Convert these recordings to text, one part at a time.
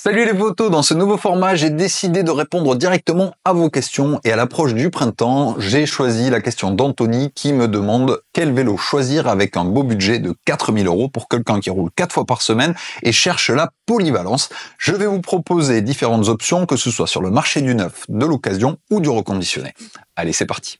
Salut les potos, dans ce nouveau format, j'ai décidé de répondre directement à vos questions et à l'approche du printemps, j'ai choisi la question d'Anthony qui me demande quel vélo choisir avec un beau budget de 4000 € pour quelqu'un qui roule 4 fois par semaine et cherche la polyvalence. Je vais vous proposer différentes options, que ce soit sur le marché du neuf, de l'occasion ou du reconditionné. Allez, c'est parti.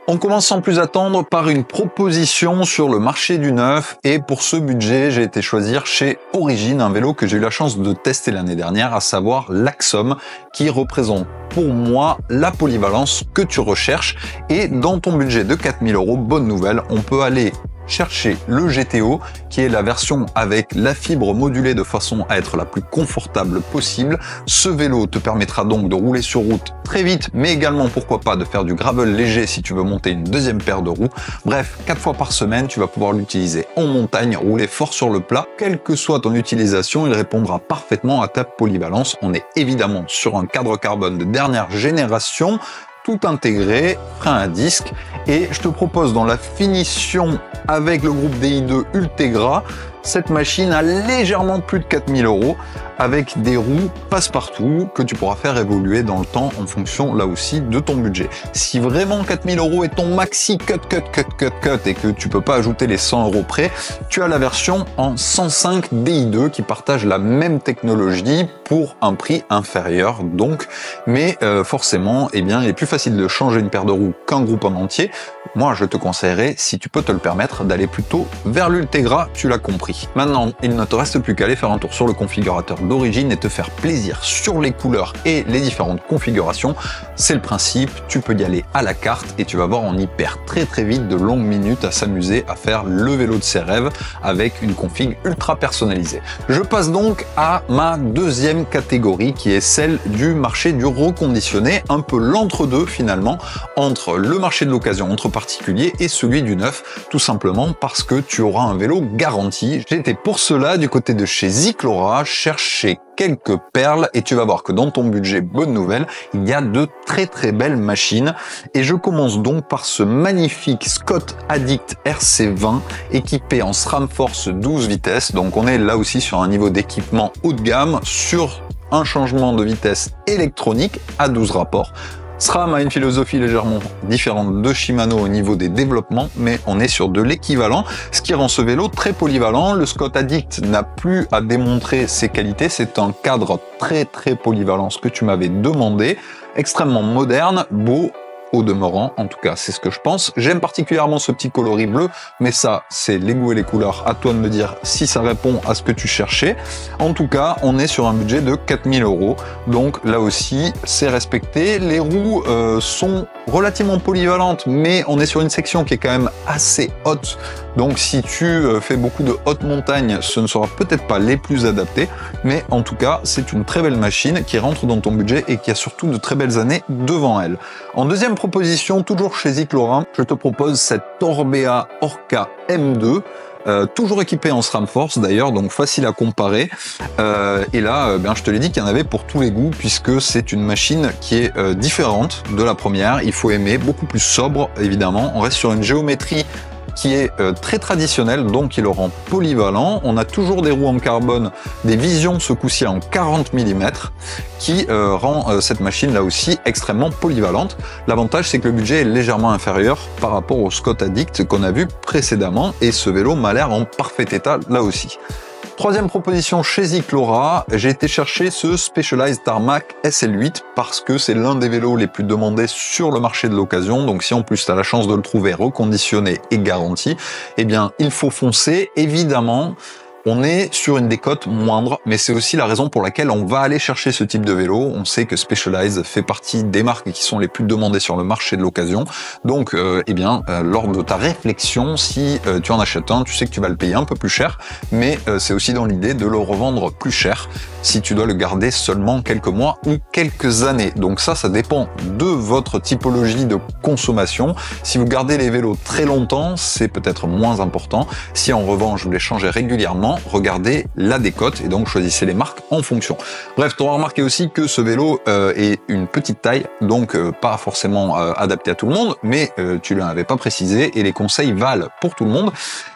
On commence sans plus attendre par une proposition sur le marché du neuf et pour ce budget, j'ai été choisir chez Origine un vélo que j'ai eu la chance de tester l'année dernière, à savoir l'Axom, qui représente pour moi la polyvalence que tu recherches. Et dans ton budget de 4000 €, bonne nouvelle, on peut aller chercher le GTO, qui est la version avec la fibre modulée de façon à être la plus confortable possible. Ce vélo te permettra donc de rouler sur route très vite, mais également, pourquoi pas, de faire du gravel léger si tu veux monter une deuxième paire de roues. Bref, 4 fois par semaine, tu vas pouvoir l'utiliser en montagne, rouler fort sur le plat. Quelle que soit ton utilisation, il répondra parfaitement à ta polyvalence. On est évidemment sur un cadre carbone de dernière génération, tout intégré, frein à disque, et je te propose dans la finition avec le groupe DI2 Ultegra, cette machine a légèrement plus de 4000 € avec des roues passe-partout que tu pourras faire évoluer dans le temps en fonction là aussi de ton budget. Si vraiment 4000 € est ton maxi cut et que tu peux pas ajouter les 100 € près, tu as la version en 105 DI2 qui partage la même technologie pour un prix inférieur donc, mais forcément, eh bien, il est plus facile de changer une paire de roues qu'un groupe en entier. Moi, je te conseillerais, si tu peux te le permettre, d'aller plutôt vers l'Ultegra, tu l'as compris. Maintenant, il ne te reste plus qu'à aller faire un tour sur le configurateur d'Origine et te faire plaisir sur les couleurs et les différentes configurations. C'est le principe, tu peux y aller à la carte et tu vas voir, on y perd très vite de longues minutes à s'amuser à faire le vélo de ses rêves avec une config ultra personnalisée. Je passe donc à ma deuxième catégorie qui est celle du marché du reconditionné, un peu l'entre-deux finalement, entre le marché de l'occasion entre particuliers et celui du neuf, tout simplement parce que tu auras un vélo garanti. J'étais pour cela du côté de chez Ziclora, chercher quelques perles et tu vas voir que dans ton budget, bonne nouvelle, il y a de très belles machines. Et je commence donc par ce magnifique Scott Addict RC20 équipé en SRAM Force 12 vitesses. Donc on est là aussi sur un niveau d'équipement haut de gamme, sur un changement de vitesse électronique à 12 rapports. SRAM a une philosophie légèrement différente de Shimano au niveau des développements, mais on est sur de l'équivalent, ce qui rend ce vélo très polyvalent. Le Scott Addict n'a plus à démontrer ses qualités, c'est un cadre très polyvalent, ce que tu m'avais demandé, extrêmement moderne, beau, au demeurant, en tout cas c'est ce que je pense. J'aime particulièrement ce petit coloris bleu, mais ça c'est les goûts et les couleurs, à toi de me dire si ça répond à ce que tu cherchais. En tout cas, on est sur un budget de 4000 €, donc là aussi c'est respecté. Les roues sont relativement polyvalentes, mais on est sur une section qui est quand même assez haute, donc si tu fais beaucoup de haute montagne, ce ne sera peut-être pas les plus adaptés, mais en tout cas c'est une très belle machine qui rentre dans ton budget et qui a surtout de très belles années devant elle. En deuxième proposition, toujours chez Ziclora, je te propose cette Torbea Orca M2, toujours équipé en SRAM Force d'ailleurs, donc facile à comparer. Et là, je te l'ai dit qu'il y en avait pour tous les goûts, puisque c'est une machine qui est différente de la première. Il faut aimer, beaucoup plus sobre évidemment. On reste sur une géométrie qui est très traditionnel, donc qui le rend polyvalent. On a toujours des roues en carbone, des visions ce coup-ci en 40 mm, qui rend cette machine là aussi extrêmement polyvalente. L'avantage, c'est que le budget est légèrement inférieur par rapport au Scott Addict qu'on a vu précédemment, et ce vélo m'a l'air en parfait état là aussi. Troisième proposition chez Ziclora, j'ai été chercher ce Specialized Tarmac SL8 parce que c'est l'un des vélos les plus demandés sur le marché de l'occasion. Donc si en plus tu as la chance de le trouver reconditionné et garanti, eh bien il faut foncer. Évidemment, on est sur une décote moindre, mais c'est aussi la raison pour laquelle on va aller chercher ce type de vélo. On sait que Specialized fait partie des marques qui sont les plus demandées sur le marché de l'occasion. Donc, lors de ta réflexion, si tu en achètes un, tu sais que tu vas le payer un peu plus cher, mais c'est aussi dans l'idée de le revendre plus cher si tu dois le garder seulement quelques mois ou quelques années. Donc ça dépend de votre typologie de consommation. Si vous gardez les vélos très longtemps, c'est peut-être moins important. Si en revanche vous les changez régulièrement, regardez la décote et donc choisissez les marques en fonction. Bref, tu auras remarqué aussi que ce vélo est une petite taille, donc pas forcément adapté à tout le monde, mais tu ne l'avais pas précisé et les conseils valent pour tout le monde.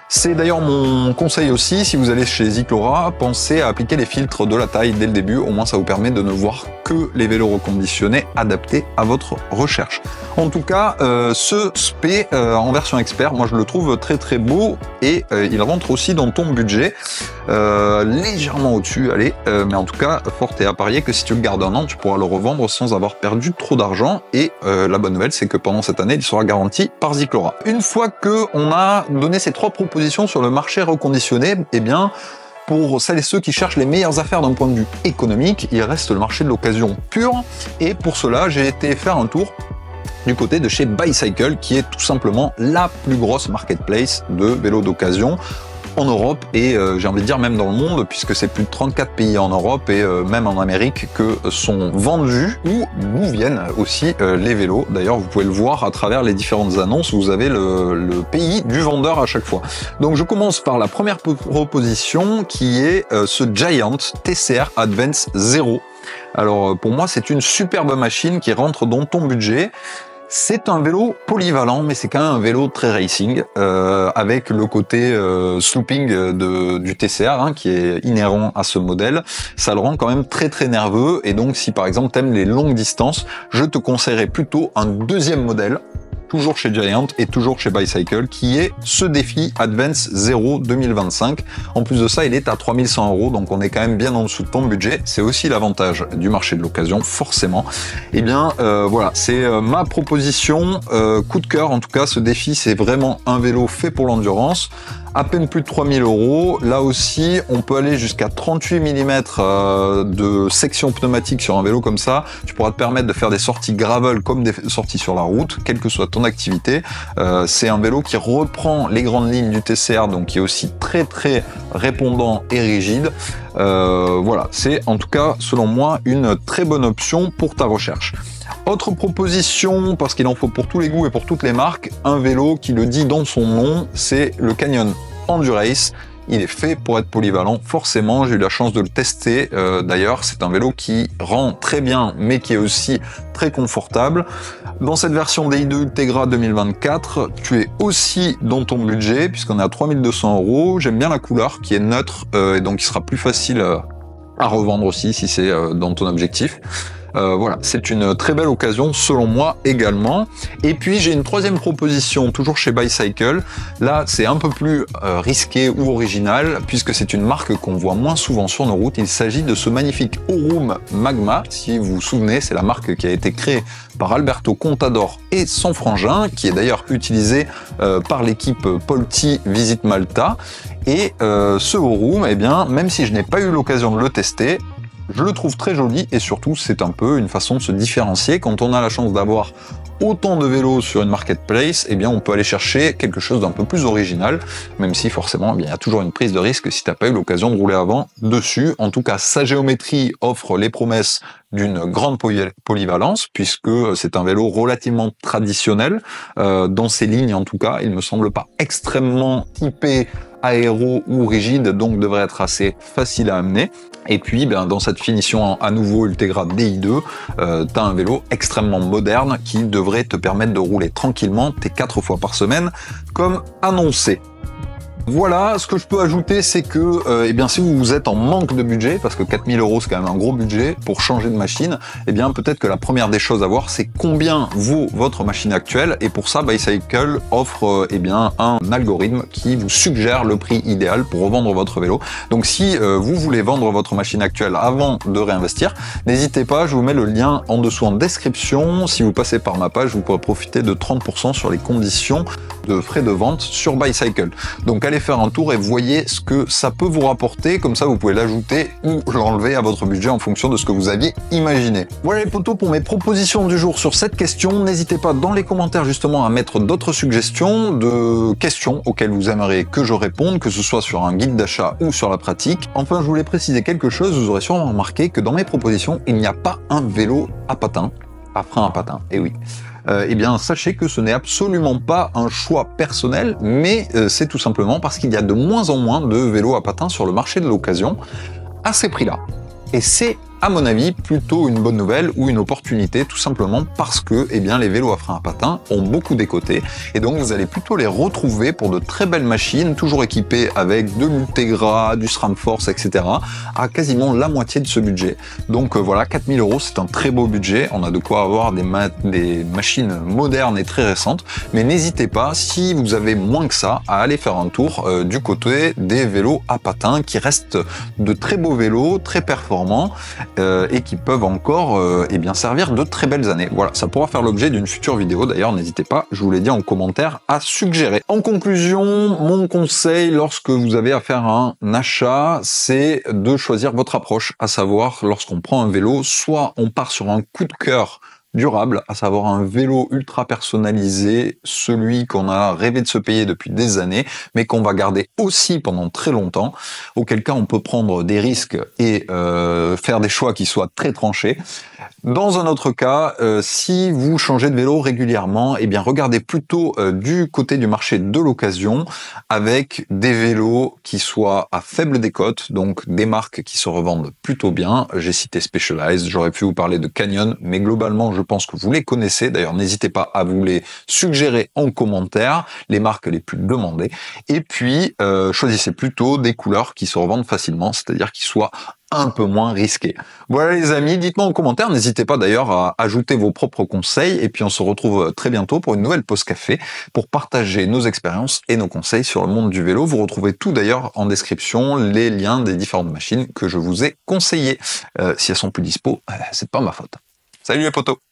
C'est d'ailleurs mon conseil aussi, si vous allez chez Cyclora, pensez à appliquer les filtres de la taille dès le début, au moins ça vous permet de ne voir que les vélos reconditionnés adaptés à votre recherche. En tout cas, ce SP en version expert, moi je le trouve très très beau et il rentre aussi dans ton budget, légèrement au-dessus, allez, mais en tout cas, fort est à parier que si tu le gardes un an, tu pourras le revendre sans avoir perdu trop d'argent et la bonne nouvelle, c'est que pendant cette année, il sera garanti par Cyclora. Une fois que on a donné ces trois propositions sur le marché reconditionné, eh bien, pour celles et ceux qui cherchent les meilleures affaires d'un point de vue économique, il reste le marché de l'occasion pur. Et pour cela, j'ai été faire un tour du côté de chez Bicycle, qui est tout simplement la plus grosse marketplace de vélos d'occasion en Europe et j'ai envie de dire même dans le monde, puisque c'est plus de 34 pays en Europe et même en Amérique que sont vendus ou d'où viennent aussi les vélos. D'ailleurs, vous pouvez le voir à travers les différentes annonces, vous avez le pays du vendeur à chaque fois. Donc je commence par la première proposition qui est ce Giant TCR Advance 0. Alors pour moi, c'est une superbe machine qui rentre dans ton budget. C'est un vélo polyvalent, mais c'est quand même un vélo très racing, avec le côté slooping du TCR hein, qui est inhérent à ce modèle. Ça le rend quand même très très nerveux, et donc si par exemple t'aimes les longues distances, je te conseillerais plutôt un deuxième modèle, toujours chez Giant et toujours chez Bicycle, qui est ce défi Advance 0 2025. En plus de ça, il est à 3100 €, donc on est quand même bien en dessous de ton budget. C'est aussi l'avantage du marché de l'occasion, forcément. Et bien voilà, c'est ma proposition, coup de cœur en tout cas. Ce défi, c'est vraiment un vélo fait pour l'endurance. À peine plus de 3000 €. Là aussi, on peut aller jusqu'à 38 mm de section pneumatique sur un vélo comme ça. Tu pourras te permettre de faire des sorties gravel comme des sorties sur la route, quelle que soit ton activité. C'est un vélo qui reprend les grandes lignes du TCR, donc qui est aussi très très répondant et rigide. Voilà, c'est en tout cas, selon moi, une très bonne option pour ta recherche. Autre proposition, parce qu'il en faut pour tous les goûts et pour toutes les marques, un vélo qui le dit dans son nom, c'est le Canyon Endurace. Il est fait pour être polyvalent, forcément, j'ai eu la chance de le tester. D'ailleurs, c'est un vélo qui rend très bien, mais qui est aussi très confortable. Dans cette version DI2 Ultegra 2024, tu es aussi dans ton budget, puisqu'on est à 3200 €. J'aime bien la couleur, qui est neutre, et donc il sera plus facile à revendre aussi, si c'est dans ton objectif. Voilà, c'est une très belle occasion selon moi également. Et puis j'ai une troisième proposition, toujours chez Bicycle. Là, c'est un peu plus risqué ou original, puisque c'est une marque qu'on voit moins souvent sur nos routes. Il s'agit de ce magnifique Aurum Magma. Si vous vous souvenez, c'est la marque qui a été créée par Alberto Contador et son frangin, qui est d'ailleurs utilisé par l'équipe Polti Visite Malta. Et ce Aurum, eh bien, même si je n'ai pas eu l'occasion de le tester, je le trouve très joli et surtout c'est un peu une façon de se différencier. Quand on a la chance d'avoir autant de vélos sur une marketplace, eh bien on peut aller chercher quelque chose d'un peu plus original, même si forcément eh bien, il y a toujours une prise de risque si tu n'as pas eu l'occasion de rouler avant dessus. En tout cas, sa géométrie offre les promesses d'une grande polyvalence, puisque c'est un vélo relativement traditionnel, dans ses lignes en tout cas. Il me semble pas extrêmement typé aéro ou rigide, donc devrait être assez facile à amener. Et puis ben, dans cette finition à nouveau Ultegra DI2, tu as un vélo extrêmement moderne qui devrait te permettre de rouler tranquillement tes 4 fois par semaine comme annoncé. Voilà, ce que je peux ajouter, c'est que eh bien, si vous êtes en manque de budget, parce que 4000 € c'est quand même un gros budget pour changer de machine, eh bien peut-être que la première des choses à voir, c'est combien vaut votre machine actuelle, et pour ça, Bicycle offre eh bien, un algorithme qui vous suggère le prix idéal pour revendre votre vélo. Donc si vous voulez vendre votre machine actuelle avant de réinvestir, n'hésitez pas, je vous mets le lien en dessous en description. Si vous passez par ma page, vous pourrez profiter de 30% sur les conditions de frais de vente sur Bicycle. Donc allez faire un tour et voyez ce que ça peut vous rapporter, comme ça vous pouvez l'ajouter ou l'enlever à votre budget en fonction de ce que vous aviez imaginé. Voilà les potos pour mes propositions du jour sur cette question. N'hésitez pas dans les commentaires justement à mettre d'autres suggestions de questions auxquelles vous aimeriez que je réponde, que ce soit sur un guide d'achat ou sur la pratique. Enfin, je voulais préciser quelque chose, vous aurez sûrement remarqué que dans mes propositions, il n'y a pas un vélo à patins, à frein à patins, et oui. Eh bien, sachez que ce n'est absolument pas un choix personnel, mais c'est tout simplement parce qu'il y a de moins en moins de vélos à patins sur le marché de l'occasion à ces prix-là. Et c'est à mon avis, plutôt une bonne nouvelle ou une opportunité, tout simplement parce que eh bien, les vélos à frein à patins ont beaucoup décoté et donc vous allez plutôt les retrouver pour de très belles machines, toujours équipées avec de l'Ultegra, du SRAM Force, etc. à quasiment la moitié de ce budget. Donc voilà, 4000 €, c'est un très beau budget. On a de quoi avoir des machines modernes et très récentes, mais n'hésitez pas, si vous avez moins que ça, à aller faire un tour du côté des vélos à patins qui restent de très beaux vélos, très performants et qui peuvent encore eh bien servir de très belles années. Voilà, ça pourra faire l'objet d'une future vidéo. D'ailleurs, n'hésitez pas, je vous l'ai dit en commentaire, à suggérer. En conclusion, mon conseil lorsque vous avez à faire un achat, c'est de choisir votre approche, à savoir lorsqu'on prend un vélo, soit on part sur un coup de cœur durable, à savoir un vélo ultra personnalisé, celui qu'on a rêvé de se payer depuis des années, mais qu'on va garder aussi pendant très longtemps, auquel cas on peut prendre des risques et faire des choix qui soient très tranchés. Dans un autre cas, si vous changez de vélo régulièrement, eh bien regardez plutôt du côté du marché de l'occasion avec des vélos qui soient à faible décote, donc des marques qui se revendent plutôt bien. J'ai cité Specialized, j'aurais pu vous parler de Canyon, mais globalement je pense que vous les connaissez. D'ailleurs, n'hésitez pas à vous les suggérer en commentaire, les marques les plus demandées. Et puis, choisissez plutôt des couleurs qui se revendent facilement, c'est-à-dire qui soient un peu moins risqué. Voilà les amis, dites-moi en commentaire, n'hésitez pas d'ailleurs à ajouter vos propres conseils et puis on se retrouve très bientôt pour une nouvelle pause café pour partager nos expériences et nos conseils sur le monde du vélo. Vous retrouvez tout d'ailleurs en description, les liens des différentes machines que je vous ai conseillées. Si elles sont plus dispo, c'est pas ma faute. Salut les potos!